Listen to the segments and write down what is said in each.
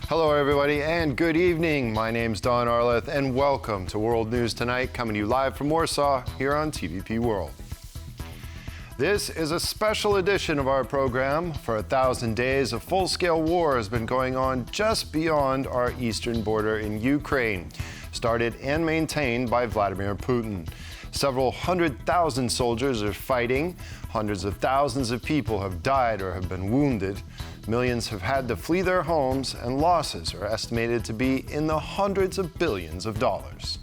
Hello, everybody, and good evening. My name's Don Arleth, and welcome to World News Tonight, coming to you live from Warsaw here on TVP World. This is a special edition of our program. For 1,000 days, a full-scale war has been going on just beyond our eastern border in Ukraine, started and maintained by Vladimir Putin. Several 100,000 soldiers are fighting. Hundreds of thousands of people have died or have been wounded. Millions have had to flee their homes, and losses are estimated to be in the hundreds of billions of dollars.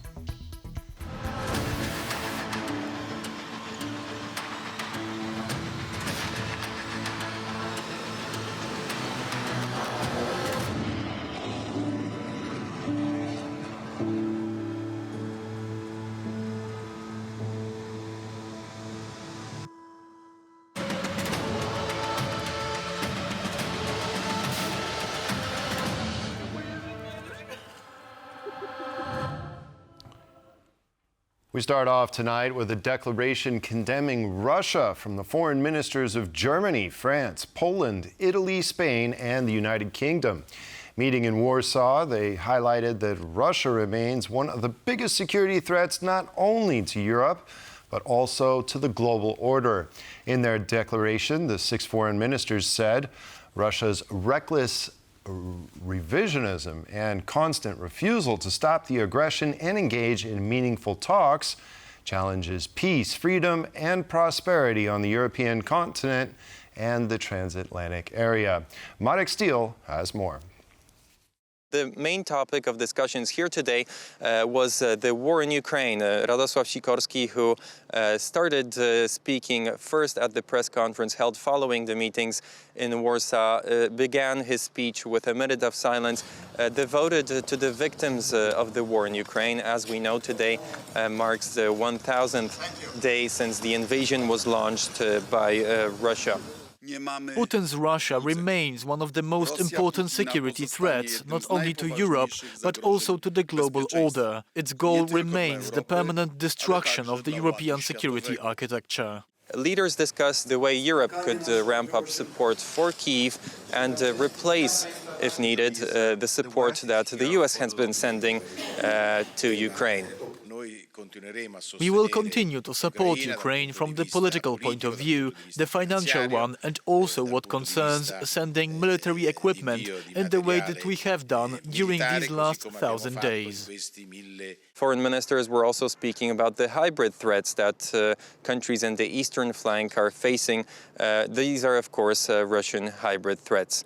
We start off tonight with a declaration condemning Russia from the foreign ministers of Germany, France, Poland, Italy, Spain, and the United Kingdom. Meeting in Warsaw, they highlighted that Russia remains one of the biggest security threats not only to Europe, but also to the global order. In their declaration, the 6 foreign ministers said Russia's reckless revisionism and constant refusal to stop the aggression and engage in meaningful talks challenges peace, freedom, and prosperity on the European continent and the transatlantic area. Marek Steele has more. The main topic of discussions here today was the war in Ukraine. Radosław Sikorski, who started speaking first at the press conference held following the meetings in Warsaw, began his speech with a minute of silence devoted to the victims of the war in Ukraine. As we know, today marks the 1,000th day since the invasion was launched by Russia. Putin's Russia remains one of the most important security threats, not only to Europe, but also to the global order. Its goal remains the permanent destruction of the European security architecture. Leaders discussed the way Europe could ramp up support for Kyiv and replace, if needed, the support that the US has been sending to Ukraine. We will continue to support Ukraine from the political point of view, the financial one, and also what concerns sending military equipment in the way that we have done during these last 1,000 days. Foreign ministers were also speaking about the hybrid threats that countries in the eastern flank are facing. These are, of course, Russian hybrid threats.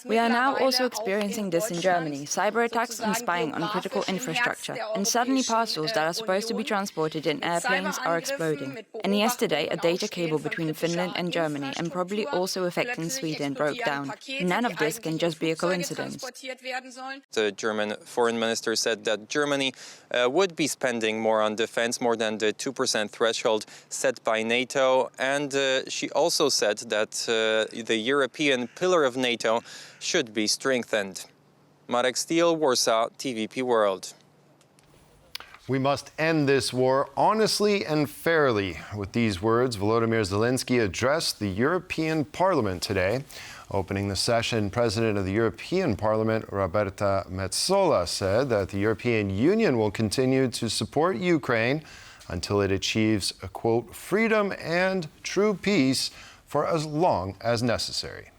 We are now also experiencing this in Germany, cyber attacks and spying on critical infrastructure. And suddenly parcels that are supposed to be transported in airplanes are exploding. And yesterday, a data cable between Finland and Germany, and probably also affecting Sweden, broke down. None of this can just be a coincidence. The German foreign minister said that Germany would be spending more on defense, more than the 2% threshold set by NATO. And she also said that the European pillar of NATO should be strengthened. Marek Steele, Warsaw, TVP World. We must end this war honestly and fairly. With these words, Volodymyr Zelenskyy addressed the European Parliament today. Opening the session, President of the European Parliament, Roberta Metsola, said that the European Union will continue to support Ukraine until it achieves a, quote, freedom and true peace for as long as necessary.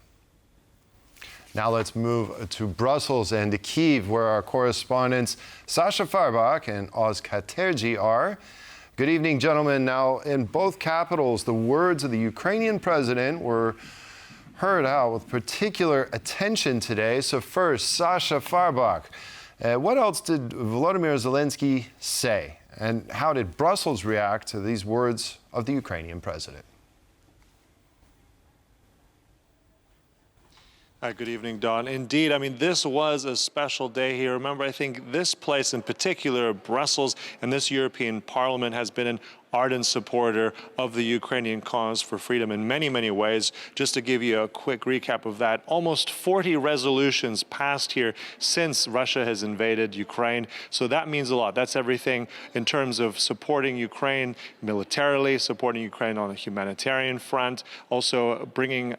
Now let's move to Brussels and to Kyiv, where our correspondents Sasha Farbach and Oz Katerji are. Good evening, gentlemen. Now, in both capitals, the words of the Ukrainian president were heard out with particular attention today. So first, Sasha Farbach, what else did Volodymyr Zelenskyy say? And how did Brussels react to these words of the Ukrainian president? Good evening, Don. Indeed, this was a special day here. Remember, I think this place in particular, Brussels, and this European Parliament has been an ardent supporter of the Ukrainian cause for freedom in many, many ways. Just to give you a quick recap of that, almost 40 resolutions passed here since Russia has invaded Ukraine. So that means a lot. That's everything in terms of supporting Ukraine militarily, supporting Ukraine on a humanitarian front, also bringing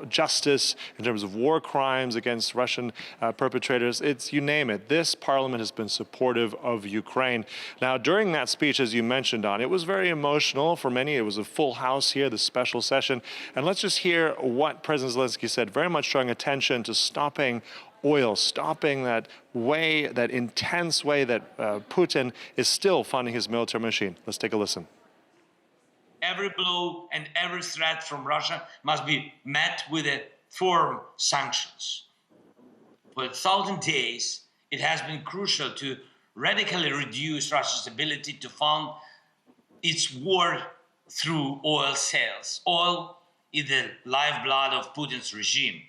justice in terms of war crimes against Russian perpetrators. It's, you name it. This parliament has been supportive of Ukraine. Now, during that speech, as you mentioned, Don, it was very emotional for many. It was a full house here, the special session. And let's just hear what President Zelenskyy said, very much drawing attention to stopping oil, stopping that way, that intense way that Putin is still funding his military machine. Let's take a listen. Every blow and every threat from Russia must be met with a firm sanctions. For 1,000 days, it has been crucial to radically reduce Russia's ability to fund its war through oil sales. Oil is the lifeblood of Putin's regime,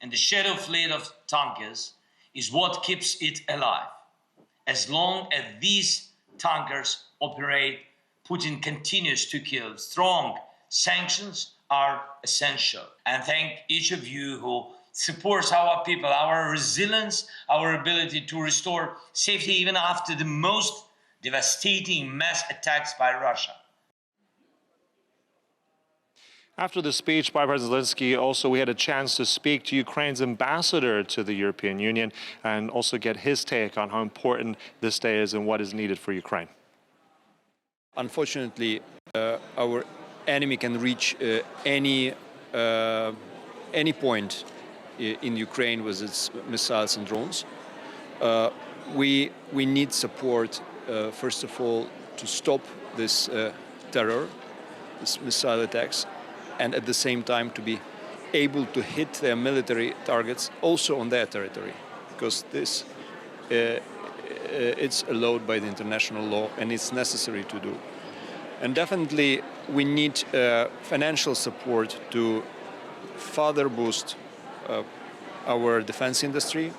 and the shadow fleet of tankers is what keeps it alive. As long as these tankers operate, Putin continues to kill. Strong sanctions are essential. And thank each of you who supports our people, our resilience, our ability to restore safety even after the most devastating mass attacks by Russia. After the speech by President Zelenskyy, also we had a chance to speak to Ukraine's ambassador to the European Union and also get his take on how important this day is and what is needed for Ukraine. Unfortunately, our enemy can reach any point in Ukraine with its missiles and drones. We need support, first of all, to stop this terror, this missile attacks, and at the same time to be able to hit their military targets also on their territory, because this it's allowed by the international law and it's necessary to do. And definitely we need financial support to further boost our defense industry.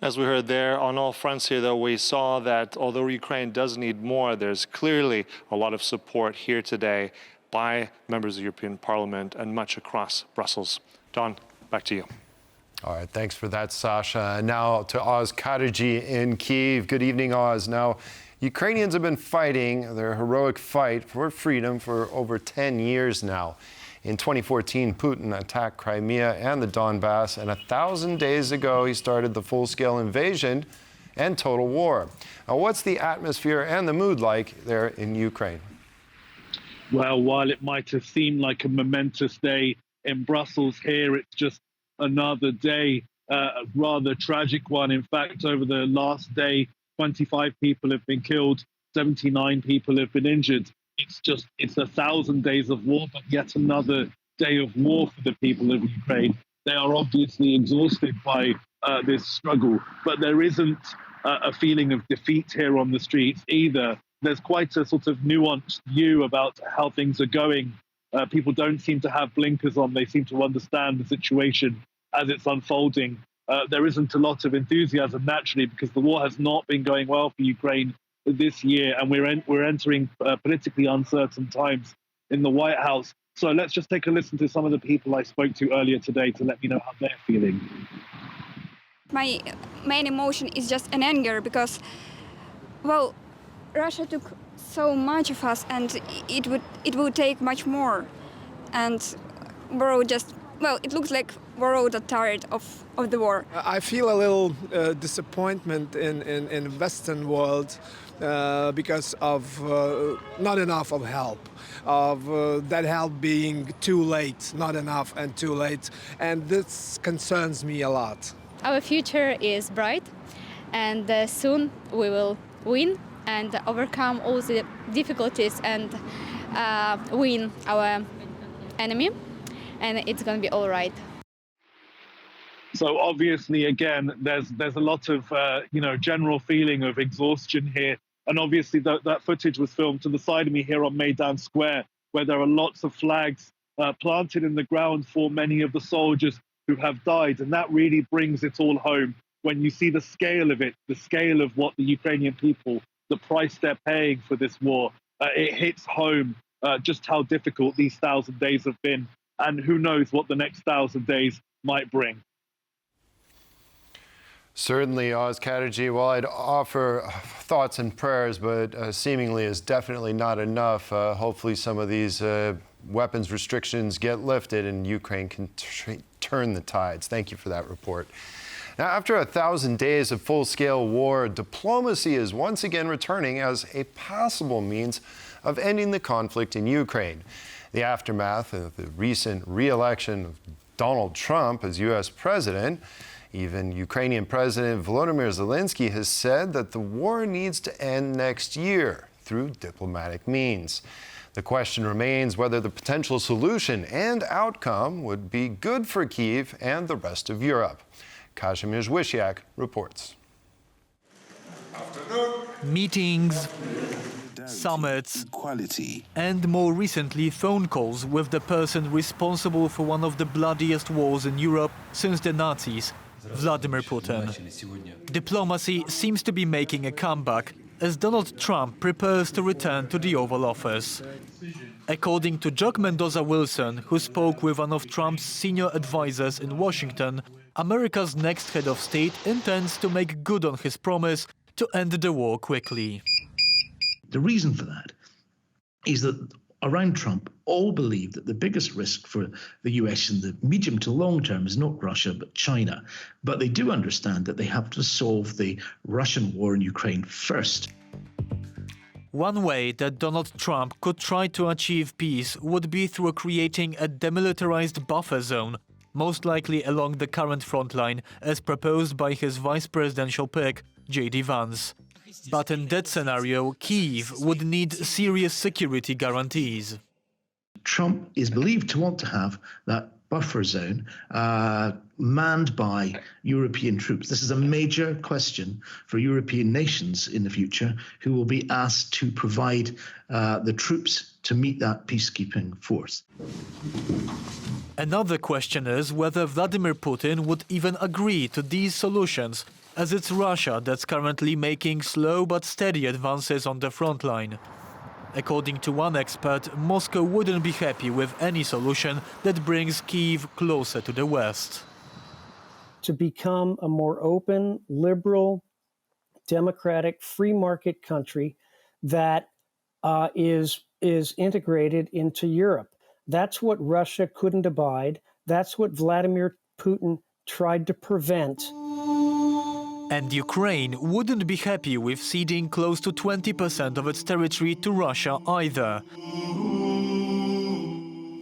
As we heard there, on all fronts here, though, we saw that although Ukraine does need more, there's clearly a lot of support here today by members of the European Parliament and much across Brussels. Don, back to you. All right, thanks for that, Sasha. Now to Oz Katerji in Kyiv. Good evening, Oz. Now, Ukrainians have been fighting their heroic fight for freedom for over 10 years now. In 2014, Putin attacked Crimea and the Donbass, and 1,000 days ago, he started the full-scale invasion and total war. Now, what's the atmosphere and the mood like there in Ukraine? Well, while it might have seemed like a momentous day in Brussels, here it's just another day, a rather tragic one. In fact, over the last day, 25 people have been killed, 79 people have been injured. It's 1,000 days of war, but yet another day of war for the people of Ukraine. They are obviously exhausted by this struggle, but there isn't a feeling of defeat here on the streets either. There's quite a sort of nuanced view about how things are going. People don't seem to have blinkers on. They seem to understand the situation as it's unfolding. There isn't a lot of enthusiasm, naturally, because the war has not been going well for Ukraine this year, and we're entering politically uncertain times in the White House. So let's just take a listen to some of the people I spoke to earlier today to let me know how they're feeling. My main emotion is just an anger because, well, Russia took so much of us, and it would take much more. And it looks like we're all tired of the war. I feel a little disappointment in the Western world because of not enough of help, of that help being too late, not enough and too late. And this concerns me a lot. Our future is bright, and soon we will win and overcome all the difficulties and win our enemy, and it's going to be all right. So obviously, again, there's a lot of general feeling of exhaustion here, and obviously that footage was filmed to the side of me here on Maidan Square, where there are lots of flags planted in the ground for many of the soldiers who have died, and that really brings it all home when you see the scale of it, the scale of what the Ukrainian people the price they're paying for this war. It hits home just how difficult these 1,000 days have been, and who knows what the next 1,000 days might bring. Certainly, Oz Chatterjee. Well, I'd offer thoughts and prayers, but seemingly is definitely not enough. Hopefully some of these weapons restrictions get lifted and Ukraine can turn the tides. Thank you for that report. Now, after 1,000 days of full-scale war, diplomacy is once again returning as a possible means of ending the conflict in Ukraine. The aftermath of the recent re-election of Donald Trump as U.S. president, even Ukrainian President Vladimir Zelenskyy has said that the war needs to end next year through diplomatic means. The question remains whether the potential solution and outcome would be good for Kyiv and the rest of Europe. Kazimierz Wysiak reports. Meetings, summits, and more recently phone calls with the person responsible for one of the bloodiest wars in Europe since the Nazis, Vladimir Putin. Diplomacy seems to be making a comeback as Donald Trump prepares to return to the Oval Office. According to Jock Mendoza-Wilson, who spoke with one of Trump's senior advisors in Washington, America's next head of state intends to make good on his promise to end the war quickly. The reason for that is that around Trump, all believe that the biggest risk for the US in the medium to long term is not Russia, but China. But they do understand that they have to solve the Russian war in Ukraine first. One way that Donald Trump could try to achieve peace would be through creating a demilitarized buffer zone, most likely along the current front line, as proposed by his vice presidential pick, J.D. Vance. But in that scenario, Kyiv would need serious security guarantees. Trump is believed to want to have that buffer zone manned by European troops. This is a major question for European nations in the future who will be asked to provide the troops to meet that peacekeeping force. Another question is whether Vladimir Putin would even agree to these solutions, as it's Russia that's currently making slow but steady advances on the front line. According to one expert, Moscow wouldn't be happy with any solution that brings Kyiv closer to the West. To become a more open, liberal, democratic, free market country that is integrated into Europe. That's what Russia couldn't abide. That's what Vladimir Putin tried to prevent. And Ukraine wouldn't be happy with ceding close to 20% of its territory to Russia either.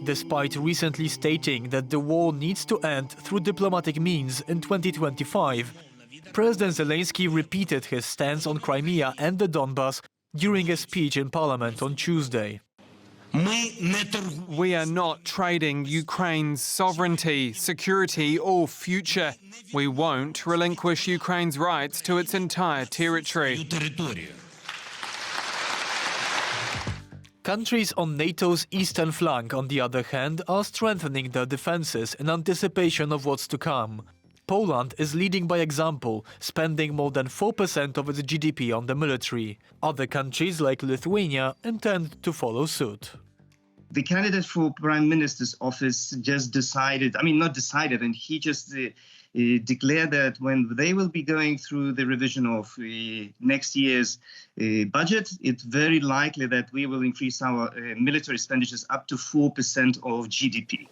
Despite recently stating that the war needs to end through diplomatic means in 2025, President Zelenskyy repeated his stance on Crimea and the Donbas during a speech in parliament on Tuesday. We are not trading Ukraine's sovereignty, security or future. We won't relinquish Ukraine's rights to its entire territory. Countries on NATO's eastern flank, on the other hand, are strengthening their defenses in anticipation of what's to come. Poland is leading by example, spending more than 4% of its GDP on the military. Other countries, like Lithuania, intend to follow suit. The candidate for Prime Minister's office just decided, and he just declared that when they will be going through the revision of next year's budget, it's very likely that we will increase our military expenditures up to 4% of GDP.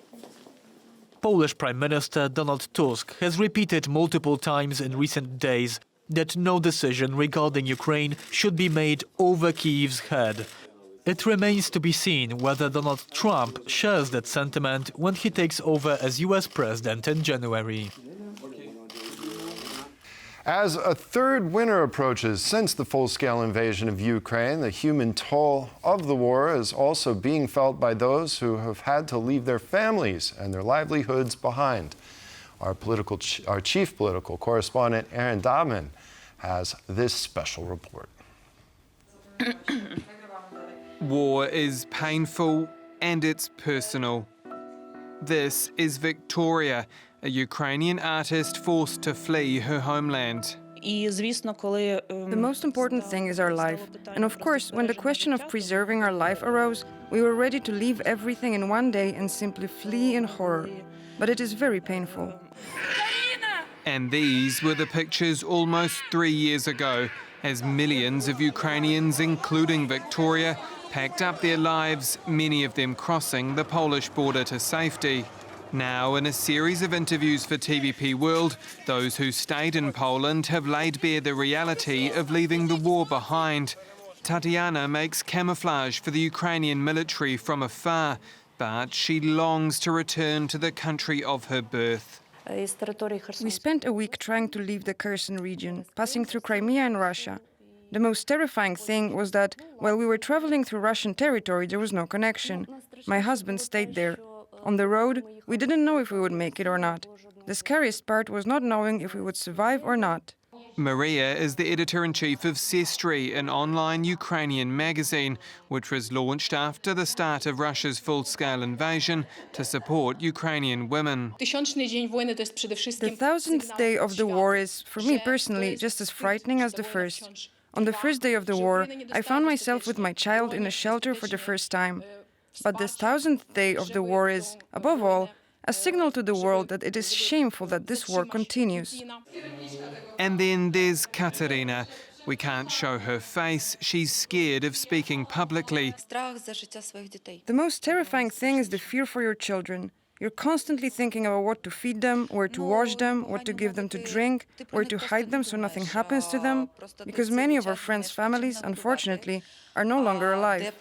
Polish Prime Minister Donald Tusk has repeated multiple times in recent days that no decision regarding Ukraine should be made over Kyiv's head. It remains to be seen whether Donald Trump shares that sentiment when he takes over as US president in January. As a third winter approaches since the full-scale invasion of Ukraine, the human toll of the war is also being felt by those who have had to leave their families and their livelihoods behind. Our chief political correspondent, Aaron Dobman, has this special report. War is painful and it's personal. This is Victoria, a Ukrainian artist forced to flee her homeland. The most important thing is our life. And of course, when the question of preserving our life arose, we were ready to leave everything in one day and simply flee in horror. But it is very painful. And these were the pictures almost 3 years ago, as millions of Ukrainians, including Victoria, packed up their lives, many of them crossing the Polish border to safety. Now, in a series of interviews for TVP World, those who stayed in Poland have laid bare the reality of leaving the war behind. Tatiana makes camouflage for the Ukrainian military from afar, but she longs to return to the country of her birth. We spent a week trying to leave the Kherson region, passing through Crimea and Russia. The most terrifying thing was that while we were traveling through Russian territory, there was no connection. My husband stayed there. On the road, we didn't know if we would make it or not. The scariest part was not knowing if we would survive or not. Maria is the editor-in-chief of Sestry, an online Ukrainian magazine, which was launched after the start of Russia's full-scale invasion to support Ukrainian women. The 1000th day of the war is, for me personally, just as frightening as the first. On the first day of the war, I found myself with my child in a shelter for the first time. But this 1000th day of the war is, above all, a signal to the world that it is shameful that this war continues. And then there's Katerina. We can't show her face. She's scared of speaking publicly. The most terrifying thing is the fear for your children. You're constantly thinking about what to feed them, where to wash them, what to give them to drink, where to hide them so nothing happens to them, because many of our friends' families, unfortunately, are no longer alive.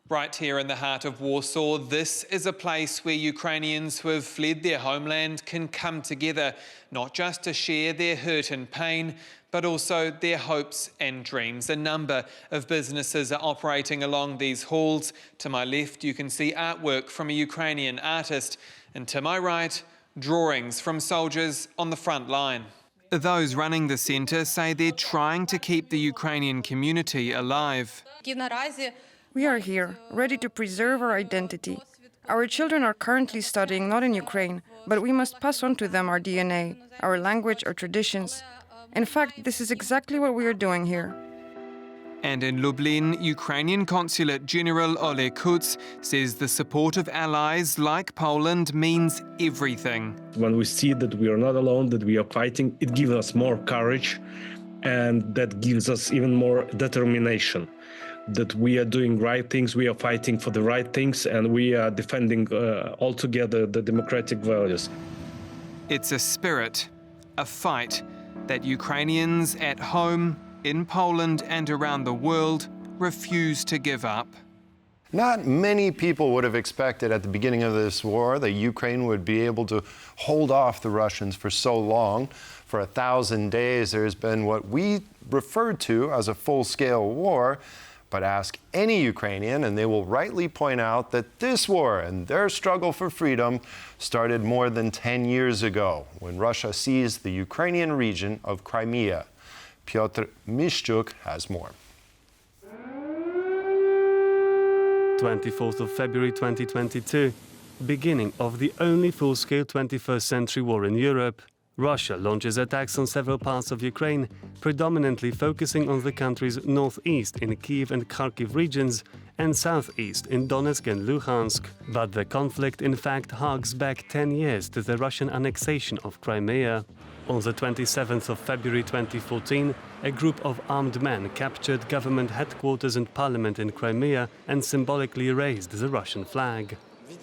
Right here in the heart of Warsaw, this is a place where Ukrainians who have fled their homeland can come together, not just to share their hurt and pain, but also their hopes and dreams. A number of businesses are operating along these halls. To my left, you can see artwork from a Ukrainian artist, and to my right, drawings from soldiers on the front line. Those running the centre say they're trying to keep the Ukrainian community alive. We are here, ready to preserve our identity. Our children are currently studying not in Ukraine, but we must pass on to them our DNA, our language, our traditions. In fact, this is exactly what we are doing here. And in Lublin, Ukrainian Consulate General Ole Kutz says the support of allies like Poland means everything. When we see that we are not alone, that we are fighting, it gives us more courage, and that gives us even more determination. That we are doing right things, we are fighting for the right things, and we are defending altogether the democratic values. It's a spirit, a fight that Ukrainians at home, in Poland and around the world refuse to give up. Not many people would have expected at the beginning of this war that Ukraine would be able to hold off the Russians for so long. For 1,000 days, there's been what we refer to as a full-scale war. But ask any Ukrainian, and they will rightly point out that this war and their struggle for freedom started more than 10 years ago, when Russia seized the Ukrainian region of Crimea. Piotr Miszczuk has more. 24th of February 2022, beginning of the only full-scale 21st century war in Europe. Russia launches attacks on several parts of Ukraine, predominantly focusing on the country's northeast in Kyiv and Kharkiv regions and southeast in Donetsk and Luhansk. But the conflict in fact harks back 10 years to the Russian annexation of Crimea. On the 27th of February 2014, a group of armed men captured government headquarters and parliament in Crimea and symbolically raised the Russian flag.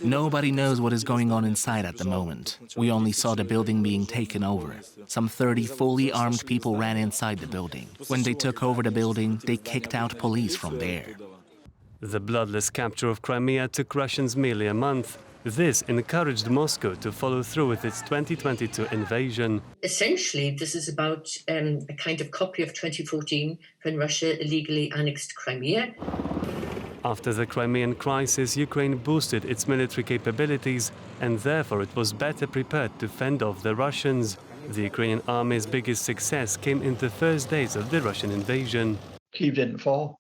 Nobody knows what is going on inside at the moment. We only saw the building being taken over. Some 30 fully armed people ran inside the building. When they took over the building, they kicked out police from there. The bloodless capture of Crimea took Russians merely a month. This encouraged Moscow to follow through with its 2022 invasion. Essentially, this is about a kind of copy of 2014, when Russia illegally annexed Crimea. After the Crimean crisis, Ukraine boosted its military capabilities, and therefore it was better prepared to fend off the Russians. The Ukrainian army's biggest success came in the first days of the Russian invasion. Kyiv didn't fall.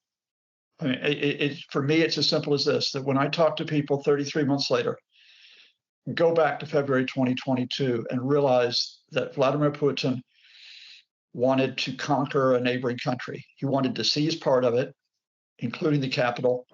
I mean, for me, it's as simple as this, that when I talk to people 33 months later, go back to February 2022 and realize that Vladimir Putin wanted to conquer a neighboring country. He wanted to seize part of it, including the capital.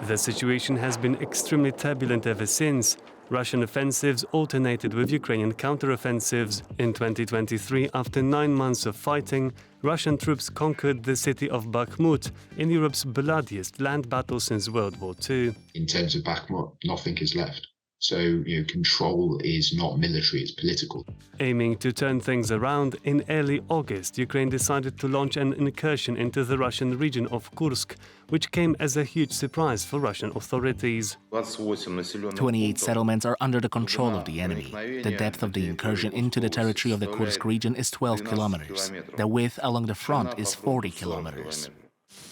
The situation has been extremely turbulent ever since. Russian offensives alternated with Ukrainian counteroffensives. In 2023, after 9 months of fighting, Russian troops conquered the city of Bakhmut in Europe's bloodiest land battle since World War II. In terms of Bakhmut, nothing is left. So, control is not military, it's political. Aiming to turn things around, in early August, Ukraine decided to launch an incursion into the Russian region of Kursk, which came as a huge surprise for Russian authorities. 28 settlements are under the control of the enemy. The depth of the incursion into the territory of the Kursk region is 12 kilometers. The width along the front is 40 kilometers.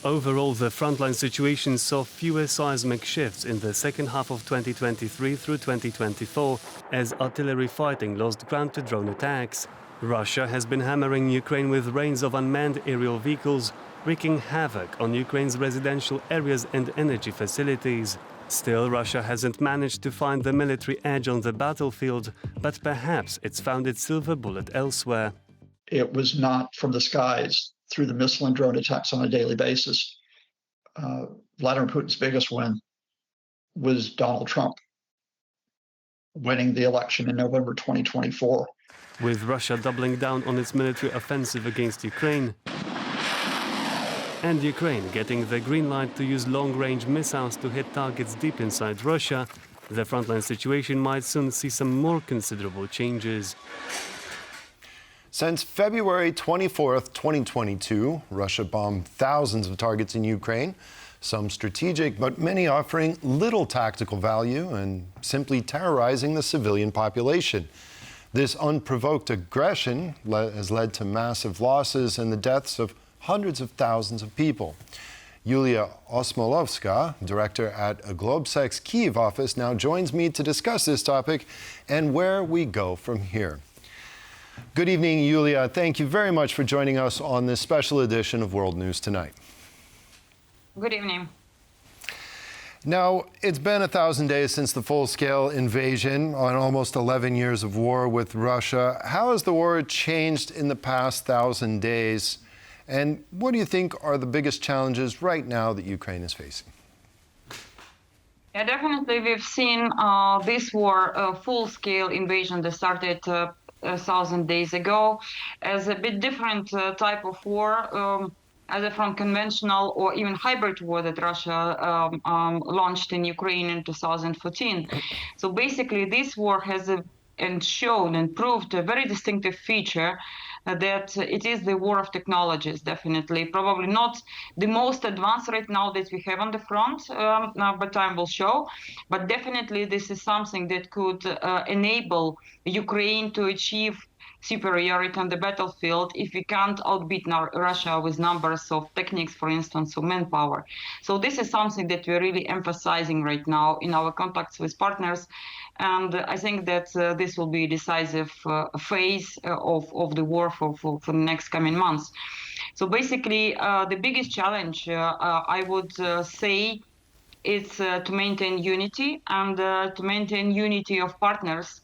Overall, the frontline situation saw fewer seismic shifts in the second half of 2023 through 2024, as artillery fighting lost ground to drone attacks. Russia has been hammering Ukraine with rains of unmanned aerial vehicles, wreaking havoc on Ukraine's residential areas and energy facilities. Still, Russia hasn't managed to find the military edge on the battlefield, but perhaps it's found its silver bullet elsewhere. It was not from the skies through the missile and drone attacks on a daily basis. Vladimir Putin's biggest win was Donald Trump winning the election in November 2024. With Russia doubling down on its military offensive against Ukraine, and Ukraine getting the green light to use long-range missiles to hit targets deep inside Russia, the frontline situation might soon see some more considerable changes. Since February 24th, 2022, Russia bombed thousands of targets in Ukraine, some strategic, but many offering little tactical value and simply terrorizing the civilian population. This unprovoked aggression has led to massive losses and the deaths of hundreds of thousands of people. Yulia Osmolovska, director at a Globsek's Kyiv office, now joins me to discuss this topic and where we go from here. Good evening, Yulia. Thank you very much for joining us on this special edition of World News Tonight. Good evening. Now, it's been 1,000 days since the full-scale invasion on almost 11 years of war with Russia. How has the war changed in the past 1,000 days? And what do you think are the biggest challenges right now that Ukraine is facing? Yeah, definitely we've seen this war, full-scale invasion that started 1,000 days ago, as a bit different type of war, either from conventional or even hybrid war that Russia launched in Ukraine in 2014. So basically this war has shown and proved a very distinctive feature that it is the war of technologies, definitely. Probably not the most advanced right now that we have on the front, but time will show. But definitely this is something that could enable Ukraine to achieve superiority on the battlefield if we can't outbeat Russia with numbers of techniques, for instance, or manpower. So this is something that we're really emphasizing right now in our contacts with partners. And I think that this will be a decisive phase of the war for the next coming months. So basically, the biggest challenge, I would say, is to maintain unity and to maintain unity of partners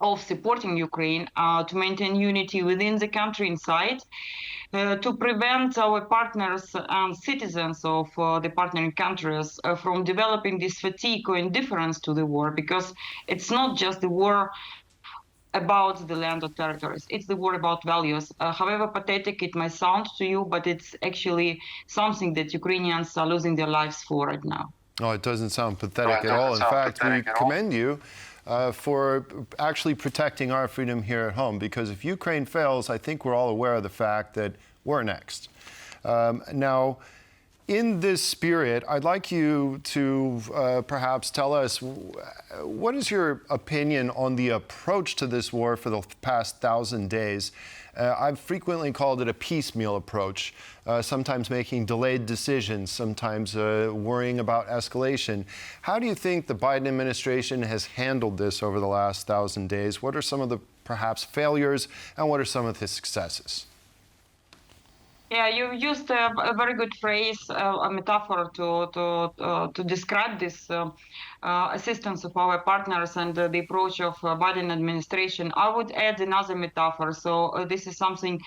of supporting Ukraine, to maintain unity within the country inside, to prevent our partners and citizens of the partnering countries from developing this fatigue or indifference to the war, because it's not just the war about the land or territories, it's the war about values. However pathetic it might sound to you, but it's actually something that Ukrainians are losing their lives for right now. No, it doesn't sound pathetic at all. In fact, we commend you for actually protecting our freedom here at home, because if Ukraine fails, I think we're all aware of the fact that we're next. Now, in this spirit, I'd like you to perhaps tell us, what is your opinion on the approach to this war for the past 1,000 days? I've frequently called it a piecemeal approach, sometimes making delayed decisions, sometimes worrying about escalation. How do you think the Biden administration has handled this over the last 1,000 days? What are some of the perhaps failures, and what are some of the successes? Yeah, you used a very good phrase, a metaphor to describe this assistance of our partners and the approach of Biden administration. I would add another metaphor. So this is something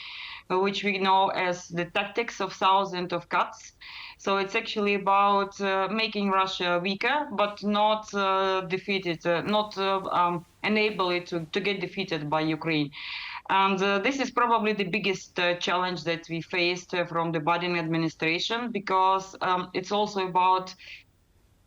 which we know as the tactics of thousands of cuts. So it's actually about making Russia weaker, but not defeated, not enable it to get defeated by Ukraine. And this is probably the biggest challenge that we faced from the Biden administration, because it's also about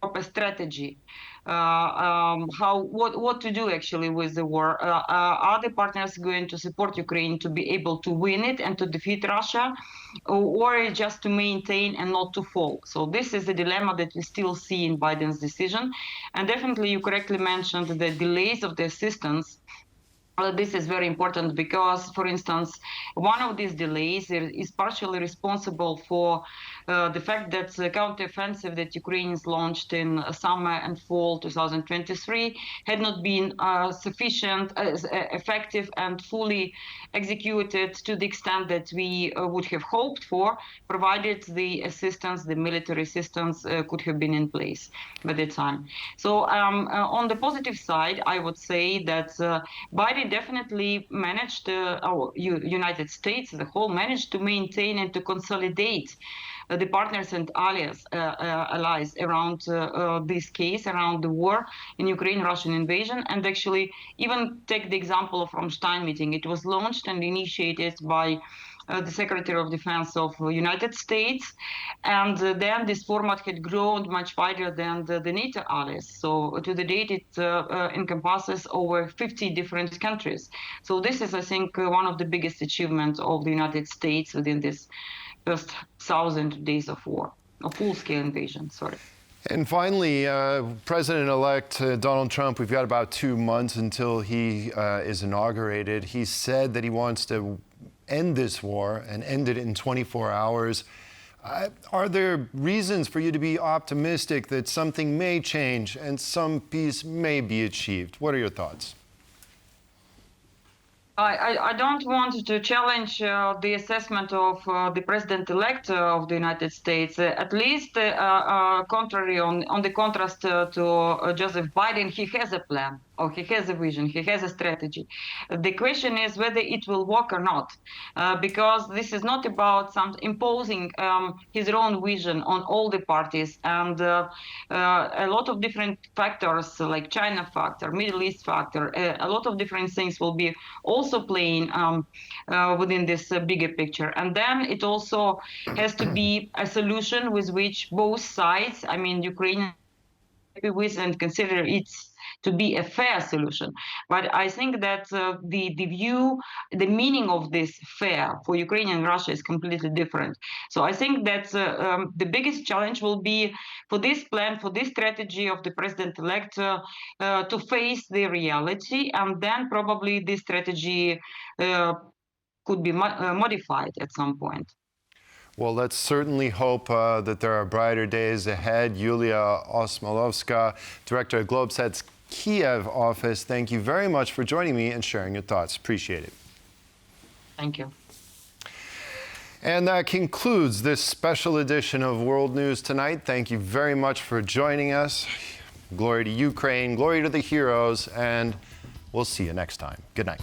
proper strategy. What to do actually with the war? Are the partners going to support Ukraine to be able to win it and to defeat Russia, or just to maintain and not to fall? So this is the dilemma that we still see in Biden's decision. And definitely, you correctly mentioned the delays of the assistance. This is very important because, for instance, one of these delays is partially responsible for the fact that the counteroffensive that Ukrainians launched in summer and fall 2023 had not been sufficient, effective, and fully executed to the extent that we would have hoped for, provided the assistance, the military assistance, could have been in place by the time. So on the positive side, I would say that Biden definitely managed, United States as a whole managed to maintain and to consolidate the partners and allies around this case, around the war in Ukraine, Russian invasion, and actually even take the example of Ramstein meeting. It was launched and initiated by the Secretary of Defense of the United States, and then this format had grown much wider than the NATO allies. So to the date, it encompasses over 50 different countries. So this is, I think, one of the biggest achievements of the United States within this first 1,000 days of war, a full-scale invasion, sorry. And finally, President-elect Donald Trump, we've got about 2 months until he is inaugurated. He said that he wants to end this war and end it in 24 hours. Are there reasons for you to be optimistic that something may change and some peace may be achieved? What are your thoughts? I don't want to challenge the assessment of the president-elect of the United States. At least, contrary on the contrast to Joseph Biden, he has a plan, or he has a vision, he has a strategy. The question is whether it will work or not, because this is not about imposing his own vision on all the parties, and a lot of different factors like China factor, Middle East factor, a lot of different things will be also playing within this bigger picture. And then it also has to be a solution with which both sides, I mean, Ukraine with and consider it to be a fair solution. But I think that the meaning of this fair for Ukraine and Russia is completely different. So I think that the biggest challenge will be for this plan, for this strategy of the president-elect to face the reality, and then probably this strategy could be modified at some point. Well, let's certainly hope that there are brighter days ahead. Yulia Osmolovska, Director of Globesat's Kiev office, thank you very much for joining me and sharing your thoughts. Appreciate it. Thank you. And that concludes this special edition of World News Tonight. Thank you very much for joining us. Glory to Ukraine, glory to the heroes, and we'll see you next time. Good night.